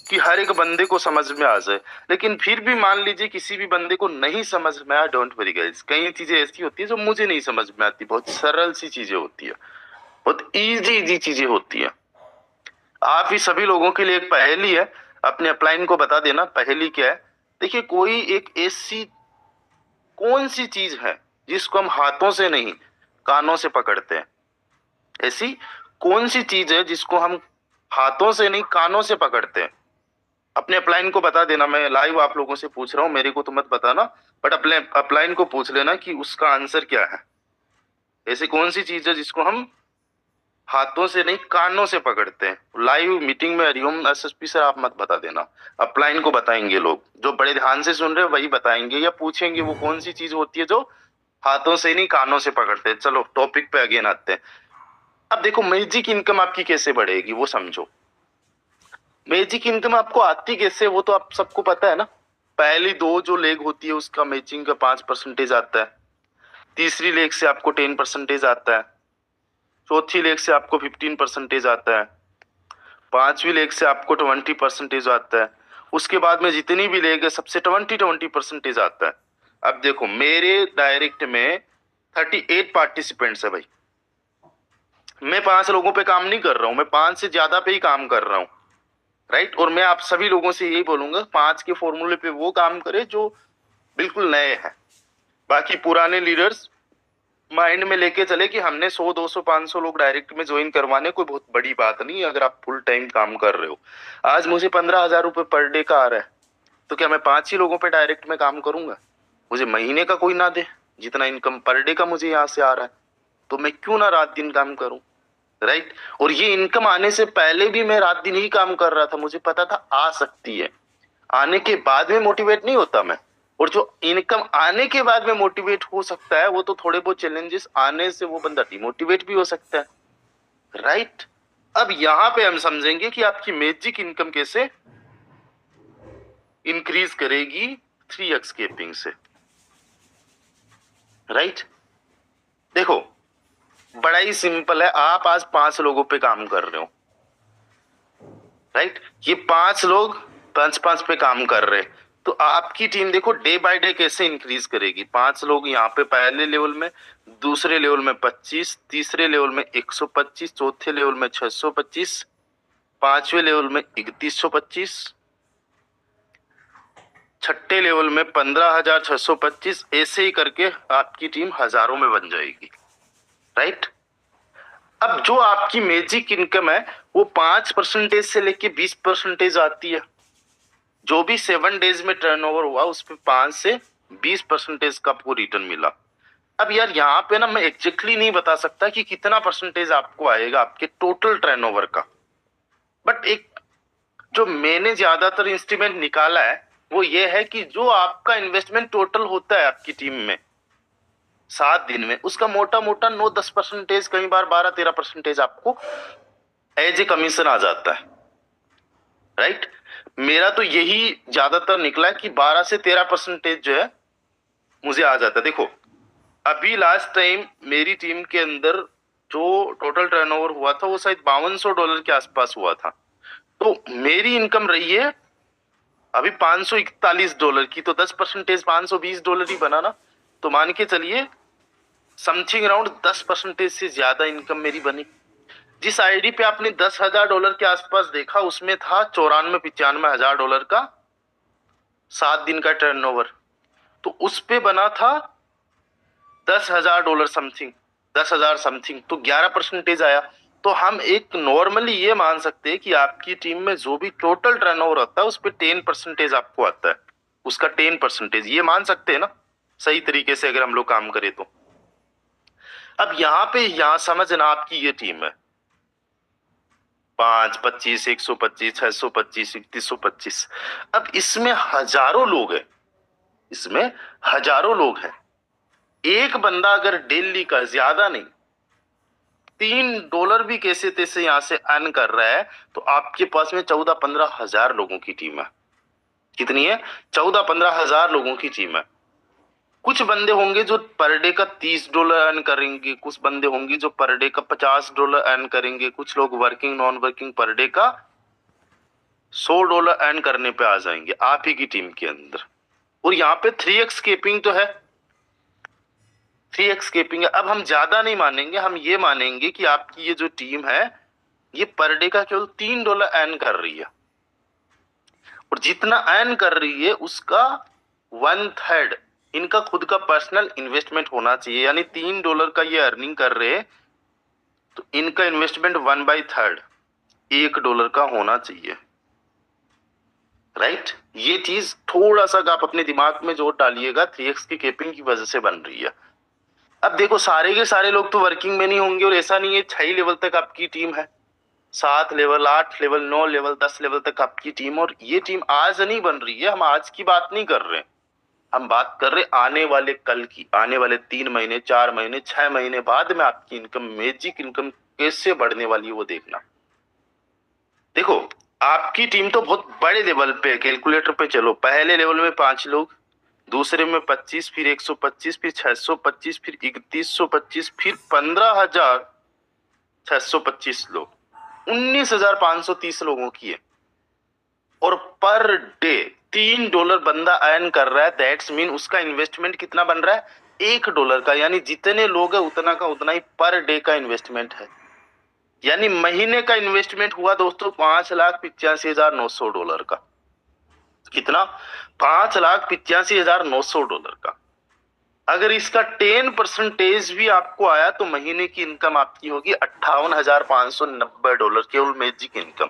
कि हर एक बंदे को समझ में आ जाए। लेकिन फिर भी मान लीजिए किसी भी बंदे को नहीं समझ में आया, डोंट वरी गाइस, कई चीजें ऐसी होती है जो मुझे नहीं समझ में आती, बहुत सरल सी चीजें होती है, बहुत इजी चीजें होती है। आप ही सभी लोगों के लिए एक पहेली है, अपने अपलाइन को बता देना पहेली क्या है। देखिए, कोई एक ऐसी कौन सी चीज है जिसको हम हाथों से नहीं कानों से पकड़ते हैं? ऐसी कौन सी चीज है जिसको हम हाथों से नहीं कानों से पकड़ते हैं? अपने अपलाइन को बता देना, मैं लाइव आप लोगों से पूछ रहा हूँ, मेरे को तो मत बताना, बट अपने अपलाइन को पूछ लेना कि उसका आंसर क्या है। ऐसी कौन सी चीज है जिसको हम हाथों से नहीं कानों से पकड़ते हैं? लाइव मीटिंग में हरिओम एसएसपी सर आप मत बता देना, अपलाइन को बताएंगे लोग, जो बड़े ध्यान से सुन रहे हैं वही बताएंगे या पूछेंगे वो कौन सी चीज होती है जो हाथों से नहीं कानों से पकड़ते हैं। चलो टॉपिक पे अगेन आते हैं। अब देखो मैजिक इनकम आपकी कैसे बढ़ेगी वो समझो। मैजिक इनकम आपको आती कैसे, वो तो आप सबको पता है ना। पहली दो जो लेग होती है उसका मैचिंग का 5% आता है, तीसरी लेग से आपको 10% आता है, चौथी लेग से आपको 15% आता है, पांचवी लेग से आपको 20% आता है, उसके बाद में जितनी भी लेग है सबसे 20% आता है। अब देखो मेरे डायरेक्ट में 38 पार्टिसिपेंट्स है भाई, मैं 5 लोगों पे काम नहीं कर रहा हूं, मैं 5 से ज्यादा पे ही काम कर रहा हूं, राइट। और मैं आप सभी लोगों से यही बोलूंगा 5 के फॉर्मूले पे वो काम करे जो बिल्कुल नए हैं। बाकी पुराने लीडर्स माइंड में लेके चले कि हमने 100 200 500 लोग डायरेक्ट में ज्वाइन करवाने, कोई बहुत बड़ी बात नहीं है अगर आप फुल टाइम काम कर रहे हो। आज मुझे 15,000 रुपये पर डे का आ रहा है, तो क्या मैं 5 ही लोगों पे डायरेक्ट में काम करूंगा? मुझे महीने का कोई ना दे, जितना इनकम पर डे का मुझे यहाँ से आ रहा है, तो मैं क्यों ना रात दिन काम करूं, राइट। और ये इनकम आने से पहले भी मैं रात दिन ही काम कर रहा था, मुझे पता था आ सकती है। आने के बाद में मोटिवेट नहीं होता मैं, और जो इनकम आने के बाद में मोटिवेट हो सकता है, वो तो थोड़े बहुत चैलेंजेस आने से वो बंदा डिमोटिवेट भी हो सकता है, राइट। अब यहां पे हम समझेंगे कि आपकी मैजिक इनकम कैसे इंक्रीज करेगी 3x केपिंग से, राइट। देखो बड़ा ही सिंपल है, आप आज 5 लोगों पे काम कर रहे हो, राइट। ये 5 लोग 5-5 पे काम कर रहे हैं, तो आपकी टीम देखो डे बाय डे कैसे इंक्रीज करेगी। 5 लोग यहाँ पे पहले लेवल में, दूसरे लेवल में 25, तीसरे लेवल में 125, चौथे लेवल में 625, पांचवे लेवल में 3125, छठे लेवल में 15,625, ऐसे ही करके आपकी टीम हजारों में बन जाएगी, राइट। अब जो आपकी मैजिक इनकम है वो 5% से लेके 20% आती है। जो भी 7 डेज में टर्नओवर हुआ उस पे 5 से 20% का आपको रिटर्न मिला। अब यार यहाँ पे ना मैं एग्जैक्टली नहीं बता सकता कि कितना परसेंटेज आपको आएगा आपके टोटल टर्नओवर का, बट एक जो मैंने ज्यादातर इंस्ट्रूमेंट निकाला है वो ये है कि जो आपका इन्वेस्टमेंट टोटल होता है आपकी टीम में 7 दिन में, उसका मोटा मोटा 9-10%, कई बार 12-13% आपको एज ए कमीशन आ जाता है, राइट। मेरा तो यही ज्यादातर निकला है कि 12 से 13% जो है मुझे आ जाता है। देखो अभी लास्ट टाइम मेरी टीम के अंदर जो टोटल टर्नओवर हुआ था वो शायद $5200 के आसपास हुआ था, तो मेरी इनकम रही है अभी $541 की, तो 10% $520 ही बना ना, तो मान के चलिए समथिंग अराउंड 10% से ज्यादा इनकम मेरी बनी। जिस आईडी पे आपने $10,000 के आसपास देखा उसमें था 94-95 हजार का 7 दिन का टर्नओवर, तो उस पे बना था $10,000 समथिंग, 10,000 समथिंग, तो 11% आया। तो हम एक नॉर्मली ये मान सकते हैं कि आपकी टीम में जो भी टोटल टर्नओवर आता है उस पे 10% आपको आता है, उसका 10% ये मान सकते हैं ना, सही तरीके से अगर हम लोग काम करें तो। अब यहाँ पे यहाँ समझना आपकी ये टीम है 5, 25, 125, 625, 3125, अब इसमें हजारों लोग हैं, इसमें हजारों लोग हैं। एक बंदा अगर डेली का ज्यादा नहीं $3 भी कैसे तैसे यहां से अर्न कर रहा है, तो आपके पास में 14-15 हजार लोगों की टीम है। कितनी है? 14-15 हजार लोगों की टीम है। कुछ बंदे होंगे जो पर डे का $30 अर्न करेंगे, कुछ बंदे होंगे जो पर डे का $50 अर्न करेंगे, कुछ लोग working non working per day का $100 अर्न करने पे आ जाएंगे आप ही की टीम के अंदर। और यहाँ पे 3x केपिंग तो है, 3x केपिंग है। अब हम ज्यादा नहीं मानेंगे, हम ये मानेंगे कि आपकी ये जो टीम है ये पर डे का केवल $3 अर्न कर रही है, और जितना अर्न कर रही है उसका 1/3 इनका खुद का पर्सनल इन्वेस्टमेंट होना चाहिए। यानी $3 का ये अर्निंग कर रहे हैं तो इनका इन्वेस्टमेंट 1/3 $1 का होना चाहिए, राइट। ये चीज थोड़ा सा आप अपने दिमाग में जोर डालिएगा, 3x की केपिंग की वजह से बन रही है। अब देखो सारे के सारे लोग तो वर्किंग में नहीं होंगे, और ऐसा नहीं है 6 लेवल तक आपकी टीम है, 7 लेवल, 8 लेवल, 9 लेवल, 10 लेवल तक आपकी टीम। और ये टीम आज नहीं बन रही है, हम आज की बात नहीं कर रहे हैं, हम बात कर रहे आने वाले कल की, आने वाले 3 महीने, 4 महीने, 6 महीने बाद में आपकी इनकम, मैजिक इनकम कैसे बढ़ने वाली है वो देखना। देखो आपकी टीम तो बहुत बड़े लेवल पे, कैलकुलेटर पे चलो, पहले लेवल में 5 लोग, दूसरे में 25, फिर 125, फिर 625, फिर 3125, फिर 15,625 लोग, 19,530 लोगों की है। और पर डे $3 बंदा अर्न कर रहा है, दैट्स मीन उसका इन्वेस्टमेंट कितना बन रहा है? $1 का। यानी जितने लोग है उतना का उतना ही पर डे का इन्वेस्टमेंट है। यानी महीने का इन्वेस्टमेंट हुआ दोस्तों $5,85,900 का। कितना? $5,85,900 का। अगर इसका 10% भी आपको आया तो महीने की इनकम आपकी होगी $58,590 केवल मैजिक इनकम।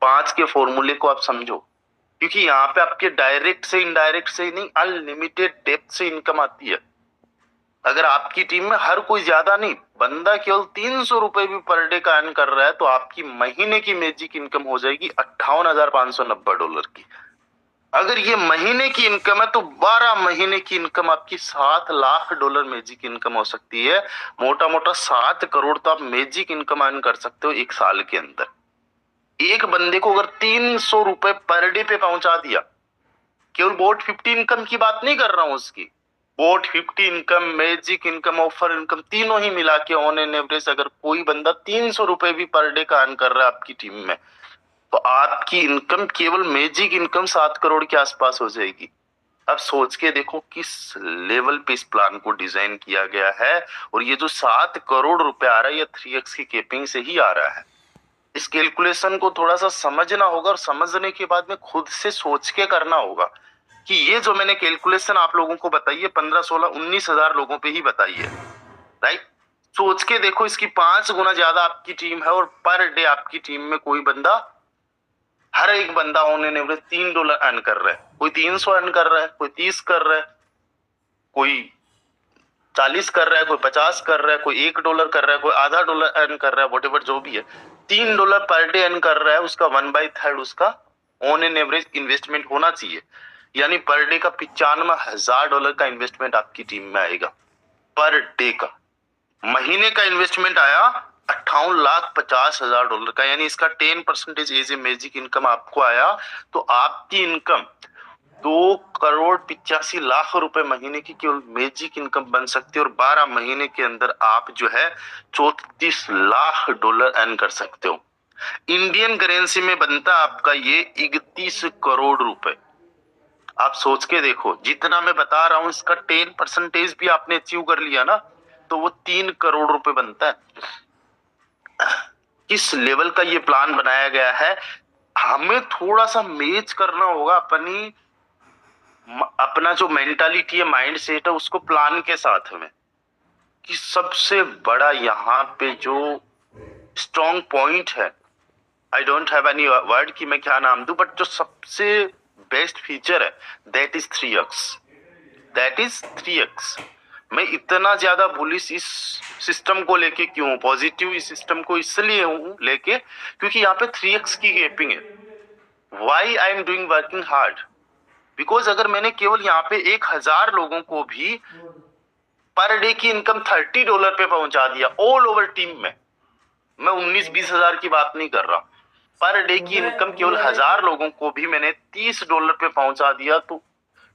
5 के फॉर्मूले को आप समझो, क्योंकि यहाँ पे आपके डायरेक्ट से इनडायरेक्ट से ही नहीं, अनलिमिटेड डेप्थ से इनकम आती है। अगर आपकी टीम में हर कोई ज्यादा नहीं, बंदा केवल 300 रुपए भी पर डे का अर्न कर रहा है, तो आपकी महीने की मैजिक इनकम हो जाएगी $58,590 की। अगर ये महीने की इनकम है तो 12 महीने की इनकम आपकी $7 लाख मैजिक इनकम हो सकती है। मोटा मोटा 7 करोड़ तो आप मैजिक इनकम अर्न कर सकते हो एक साल के अंदर। एक बंदे को अगर 300 रुपए पर डे पे पहुंचा दिया, केवल बोट 50 इनकम की बात नहीं कर रहा हूं उसकी, boat 50 income, magic income, offer income तीनों ही मिला के ऑन एन एवरेज अगर कोई बंदा 300 रुपए भी पर डे का अर्न कर रहा है आपकी टीम में, तो आपकी इनकम केवल मैजिक इनकम 7 करोड़ के आसपास हो जाएगी। अब सोच के देखो किस लेवल पे इस प्लान को डिजाइन किया गया है। और ये जो 7 करोड़ रुपए आ रहा है, ये 3x की केपिंग से ही आ रहा है। इस कैलकुलेशन को थोड़ा सा समझना होगा, और समझने के बाद में खुद से सोच के करना होगा कि ये जो मैंने कैलकुलेशन आप लोगों को बताई है 15, 16, 19 हजार लोगों पे ही बताई है, राइट। सोच के देखो, इसकी 5 गुना ज्यादा आपकी टीम है, और पर डे आपकी टीम में कोई बंदा, हर एक बंदा ऑन एन एवरेज $3 अर्न कर रहा है। कोई 300 अर्न कर रहा है, कोई 30 कर रहा है, कोई 40 कर रहा है, कोई 50 कर रहा है, कोई $1 कर रहा है, कोई आधा डॉलर अर्न कर रहा है, वॉट जो भी है। $3 पर डे अर्न कर रहा है, उसका 1/3 उसका ऑन एन एवरेज इन्वेस्टमेंट होना चाहिए। यानी पर डे का $95,000 का इन्वेस्टमेंट आपकी टीम में आएगा पर डे का। महीने का इन्वेस्टमेंट आया $58,50,000 का, यानी इसका 10% एज ए मैजिक इनकम आपको आया, तो आपकी इनकम 2,85,00,000 रुपए महीने की केवल मैजिक इनकम बन सकती है। और 12 महीने के अंदर आप जो है $34 लाख अर्न कर सकते हो। इंडियन करेंसी में बनता आपका ये 31 करोड़ रुपए। आप सोच के देखो, जितना मैं बता रहा हूं इसका 10% भी आपने अचीव कर लिया ना, तो वो 3 करोड़ रुपए बनता है। किस लेवल का ये प्लान बनाया गया है। हमें थोड़ा सा मैच करना होगा अपना जो मेंटालिटी है, माइंड सेट है, उसको प्लान के साथ में। कि सबसे बड़ा यहाँ पे जो स्ट्रॉन्ग पॉइंट है, I don't have any word कि मैं क्या नाम दूं, बट जो सबसे बेस्ट फीचर है that is 3x। That is 3x। मैं इतना ज्यादा बुलिश इस सिस्टम को लेके क्यों हूं, पॉजिटिव इस सिस्टम को इसलिए हूं लेके, क्योंकि यहाँ पे 3x की गैपिंग है। Why I am doing working hard, because अगर मैंने केवल यहाँ पे 1,000 लोगों को भी पर डे की इनकम $30 पे पहुंचा दिया ऑल ओवर टीम में, मैं 19-20 हजार की बात नहीं कर रहा, पर डे की इनकम केवल 1,000 लोगों को भी मैंने $30 पे पहुंचा दिया, तो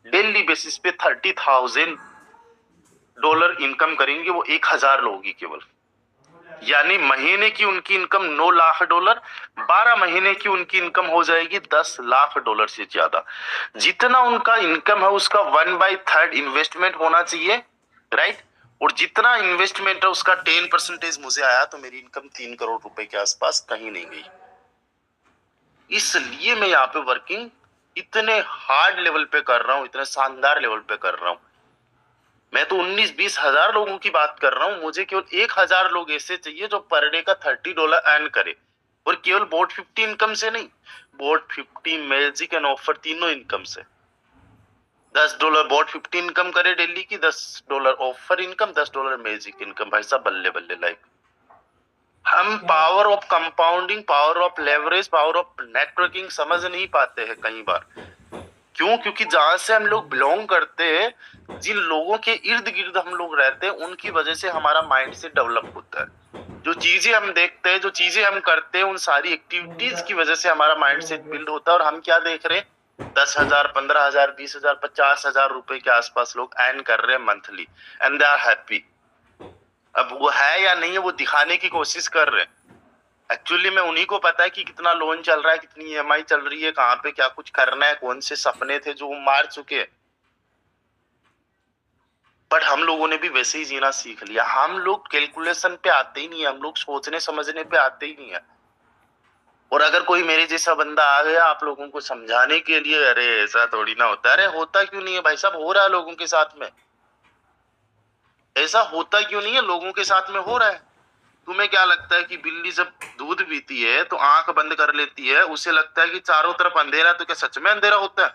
डेली बेसिस पे $30,000 इनकम करेंगे वो 1,000 लोग ही केवल। यानी महीने की उनकी इनकम $9 लाख, 12 महीने की उनकी इनकम हो जाएगी $10 लाख से ज्यादा। जितना उनका इनकम है उसका 1/3 इन्वेस्टमेंट होना चाहिए, राइट। और जितना इन्वेस्टमेंट है उसका 10% मुझे आया, तो मेरी इनकम 3 करोड़ रुपए के आसपास कहीं नहीं गई। इसलिए मैं यहाँ पे वर्किंग इतने हार्ड लेवल पे कर रहा हूँ, इतने शानदार लेवल पे कर रहा हूँ। मैं तो 19-20 हजार लोगों की बात कर रहा हूँ, मुझे केवल 1,000 लोग ऐसे चाहिए जो पर डे का $30 अर्न करे, और केवल बोट 50 इनकम से नहीं, बोट 50, मैजिक एंड ऑफर तीनों इनकम से। $10 बोट 50 इनकम करे डेली की, $10 ऑफर इनकम, $10 मैजिक इनकम। भाई साहब बल्ले बल्ले लाइक। हम power of compounding, power of leverage, power of networking समझ नहीं पाते हैं कई बार। क्यों? क्योंकि जहां से हम लोग बिलोंग करते हैं, जिन लोगों के इर्द गिर्द हम लोग रहते हैं, उनकी वजह से हमारा माइंड से डेवलप होता है। जो चीजें हम देखते हैं, जो चीजें हम करते हैं, उन सारी एक्टिविटीज की वजह से हमारा माइंड सेट बिल्ड होता है। और हम क्या देख रहे हैं, 10,000, 15,000, 20,000, 50,000 रुपए के आसपास लोग अर्न कर रहे हैं monthly, and they are happy. अब वो है या नहीं है वो दिखाने की कोशिश कर रहे हैं। एक्चुअली में उन्हीं को पता है कि कितना लोन चल रहा है, कितनी ईएमआई चल रही है, कहाँ पे क्या कुछ करना है, कौन से सपने थे जो वो मार चुके हैं। बट हम लोगों ने भी वैसे ही जीना सीख लिया। हम लोग कैलकुलेशन पे आते ही नहीं है, हम लोग सोचने समझने पे आते ही नहीं है। और अगर कोई मेरे जैसा बंदा आ गया आप लोगों को समझाने के लिए, अरे ऐसा थोड़ी ना होता, अरे होता क्यों नहीं है भाई साहब, हो रहा है लोगों के साथ में। ऐसा होता क्यों नहीं है, लोगों के साथ में हो रहा है। तुम्हें क्या लगता है कि बिल्ली जब दूध पीती है तो आंख बंद कर लेती है, उसे लगता है कि चारों तरफ अंधेरा, तो क्या सच में अंधेरा होता है?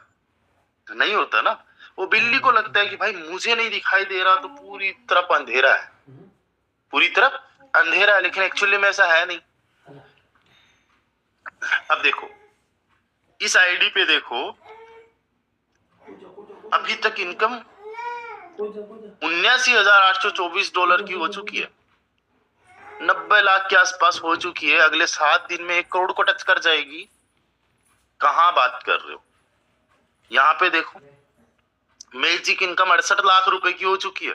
नहीं होता ना। वो बिल्ली को लगता है कि भाई मुझे नहीं दिखाई दे रहा तो पूरी तरफ अंधेरा है, पूरी तरफ अंधेरा है, लेकिन एक्चुअली में ऐसा है नहीं। अब देखो इस आईडी पे देखो अभी तक इनकम $79,824 की हो चुकी है, 90 लाख के आसपास हो चुकी है, अगले 7 दिन में 1 करोड़ को टच कर जाएगी। कहां बात कर रहे हो? यहाँ पे देखो मैजिक इनकम 68 लाख रुपए की हो चुकी है।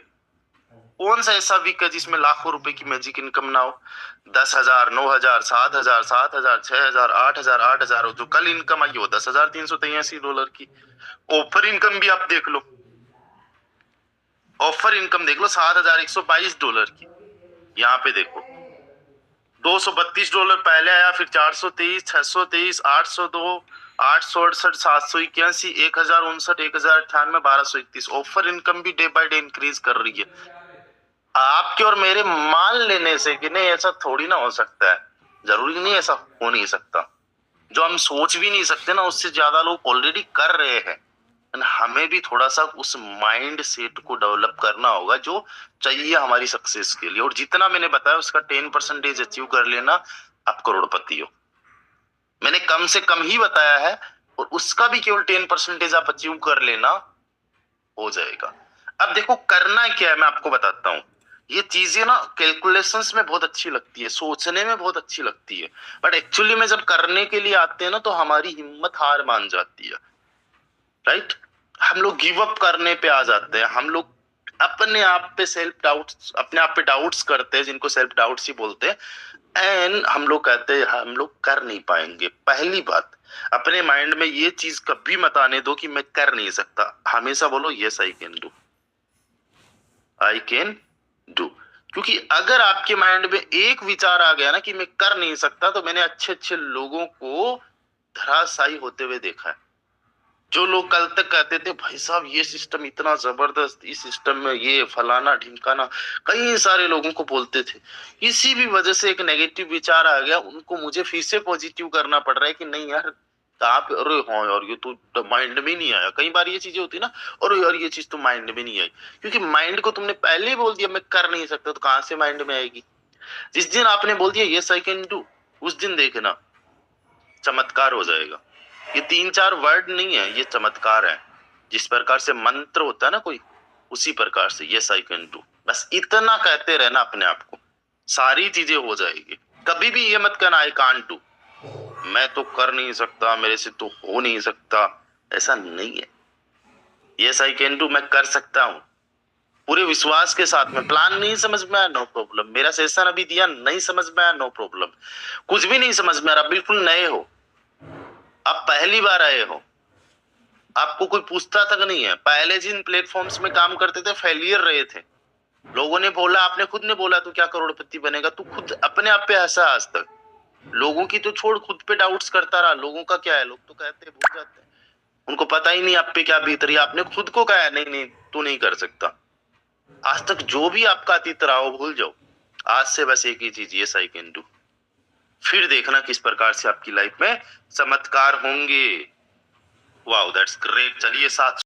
कौन सा ऐसा वीक है जिसमें लाखों रुपए की मैजिक इनकम ना हो? 10,000, 9,000, 7,000, 7,000, 6,000, 8,000, 8,000 हो, जो कल इनकम आई हो $10,383 की। ऑफर इनकम भी आप देख लो, ऑफर इनकम देख लो $7,122 की। यहाँ पे देखो $232 पहले आया, फिर 423, 623, 802, 868, 781, 1,059, 1,098, 1,231। ऑफर इनकम भी डे बाय डे इंक्रीज कर रही है। आपके और मेरे मान लेने से कि नहीं ऐसा थोड़ी ना हो सकता है, जरूरी नहीं ऐसा हो नहीं सकता। जो हम सोच भी नहीं सकते ना, उससे ज्यादा लोग ऑलरेडी कर रहे हैं। हमें भी थोड़ा सा उस माइंड सेट को डेवलप करना होगा जो चाहिए हमारी सक्सेस के लिए, और जितना मैंने बताया उसका 10% अचीव कर लेना, आप करोड़पति हो। मैंने कम से कम ही बताया है, और उसका भी केवल 10% आप अचीव कर लेना, हो जाएगा। अब देखो करना क्या है, मैं आपको बताता हूँ। ये चीजें ना कैलकुलेशंस में बहुत अच्छी लगती है, सोचने में बहुत अच्छी लगती है, बट एक्चुअली में जब करने के लिए आते हैं ना तो हमारी हिम्मत हार मान जाती है, राइट? हम लोग गिव अप करने पे आ जाते हैं, हम लोग अपने आप पे सेल्फ डाउट्स, अपने आप पे डाउट्स करते हैं, जिनको सेल्फ डाउट्स ही बोलते हैं। एंड हम लोग कहते हैं हम लोग कर नहीं पाएंगे। पहली बात, अपने माइंड में ये चीज कभी मत आने दो कि मैं कर नहीं सकता। हमेशा बोलो yes I can do, I can do. क्योंकि अगर आपके माइंड में एक विचार आ गया ना कि मैं कर नहीं सकता, तो मैंने अच्छे अच्छे लोगों को धराशायी होते हुए देखा है। जो लोग कल तक कहते थे भाई साहब ये सिस्टम इतना जबरदस्त, इस सिस्टम में ये फलाना ढिमकाना, कई सारे लोगों को बोलते थे, किसी भी वजह से एक नेगेटिव विचार आ गया, उनको मुझे फिर से पॉजिटिव करना पड़ रहा है कि नहीं यार आप, अरे हाँ यार ये तो माइंड में नहीं आया। कई बार ये चीजें होती ना, अरे यार ये चीज तो माइंड में नहीं आई, क्योंकि माइंड को तुमने पहले ही बोल दिया मैं कर नहीं सकता, तो कहां से माइंड में आएगी? जिस दिन आपने बोल दिया यस आई कैन डू, उस दिन देखना चमत्कार हो जाएगा। ये 3-4 वर्ड नहीं है, ये चमत्कार है। जिस प्रकार से मंत्र होता है ना कोई, उसी प्रकार से यस आई कैन डू, बस इतना कहते रहना अपने आप को, सारी चीजें हो जाएगी। कभी भी ये मत कहना आई कांट डू, मैं तो कर नहीं सकता, मेरे से तो हो नहीं सकता, ऐसा नहीं है। यस आई कैन डू, मैं कर सकता हूँ पूरे विश्वास के साथ में। प्लान नहीं समझ में आया, नो प्रॉब्लम। मेरा सेशन अभी दिया नहीं समझ में आया, नो प्रॉब्लम। कुछ भी नहीं समझ में आ रहा, बिल्कुल नए हो, आप पहली बार आए हो, आपको कोई पूछता तक नहीं है। पहले जिन प्लेटफॉर्म्स में काम करते थे फेलियर रहे थे, लोगों ने बोला, आपने खुद ने बोला तू क्या करोड़पति बनेगा, तू खुद अपने आप पे हंसा आज तक। लोगों की तो छोड़, खुद पे डाउट्स करता रहा। लोगों का क्या है, लोग तो कहते भूल जाते हैं, उनको पता ही नहीं आप पे क्या बीत रही है। आपने खुद को कहा नहीं नहीं तू नहीं कर सकता। आज तक जो भी आपका अतीत रहा हो भूल जाओ, आज से बस एक ही चीज, यस आई कैन डू। फिर देखना किस प्रकार से आपकी लाइफ में चमत्कार होंगे। Wow that's great. चलिए साथ